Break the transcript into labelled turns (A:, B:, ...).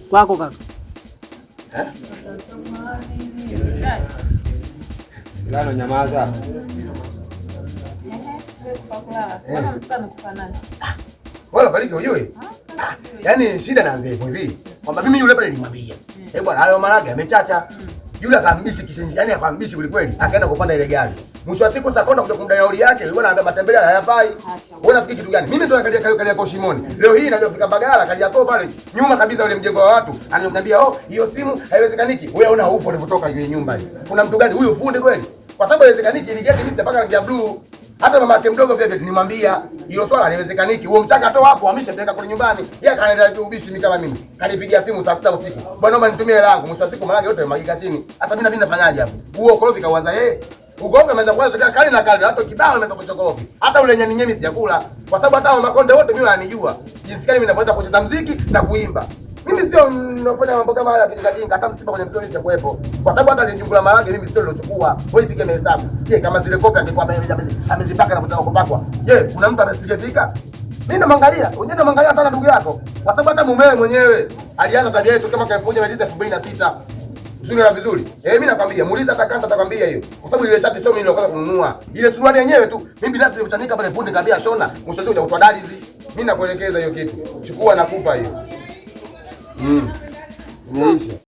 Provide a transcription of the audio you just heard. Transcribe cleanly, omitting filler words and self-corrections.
A: Kwako kaka.
B: Ngano nyamaza.
C: Wala bariki ujue. Yaani shida naanza hivi. Kwamba mimi yule pale nilimwambia. Bwana hayo marage amechacha. Yule akambishi kishenji, yani akambishi kweli, akaenda kupanda ile gari. Mwisho wa siku sasa kuja kumdai nauli yake, yule anaambia matembele hayafai. Wewe unafikiri kitu gani? Mimi ndo kalia kwa Shimoni. Leo hii najua fika Bagala, kalia kwa pale nyuma kabisa yule mjengo wa watu. Ananiambia, "Oh, hiyo simu haiwezekaniki." Wewe una upo ulipotoka ile nyumba hii. Kuna mtu gani huyo fundi kweli? Kwa sababu haiwezekaniki ile geti mimi mpaka rangi ya blue. Hata mama yake mdogo pia nimwambia, "Hilo swala haliwezekaniki. Huo mchaka toa hapo, ameshapeleka kule nyumbani." Yeye akaendelea kuubishi mimi kama mimi. Kanipigia simu saa 6 usiku. "Bwana naomba nitumie hela yangu." Mwisho wa siku malaki yote yamegika chini. Hata mimi nafanyaje hapo? Huo korofi kaanza yeye. Ugonga ameanza kwanza kali na kali, hata kibao ameanza kuchokorofi. Hata ule nyani nyemi sijakula. Kwa sababu hata makonde wote mimi wananijua. Jinsi gani mimi ninaweza kucheza muziki na kuimba. Mimi sio nafanya mambo kama haya kijinga, hata msiba kwenye msoni sikuepo. Kwa sababu hata nilijungula marage mimi sio nilochukua. Wewe pige mahesabu. Je, kama zile kopi angekuwa amezipaka na kutaka kupakwa. Je, kuna mtu amesijefika? Mimi ndo mangalia, unje ndo mangalia sana ndugu yako. Kwa sababu hata mumewe mwenyewe alianza tabia yetu kama 1926. Usiona vizuri. Mimi nakwambia, muuliza atakanta atakwambia hiyo. Kwa sababu ile shati sio mimi nilikuwa kununua. Ile suruali yenyewe tu, mimi binafsi nilitanika pale punde kaambia shona, mwisho tu utakutoa dali hizi. Mimi nakuelekeza hiyo kitu. Chukua nakupa hiyo. Umeisha.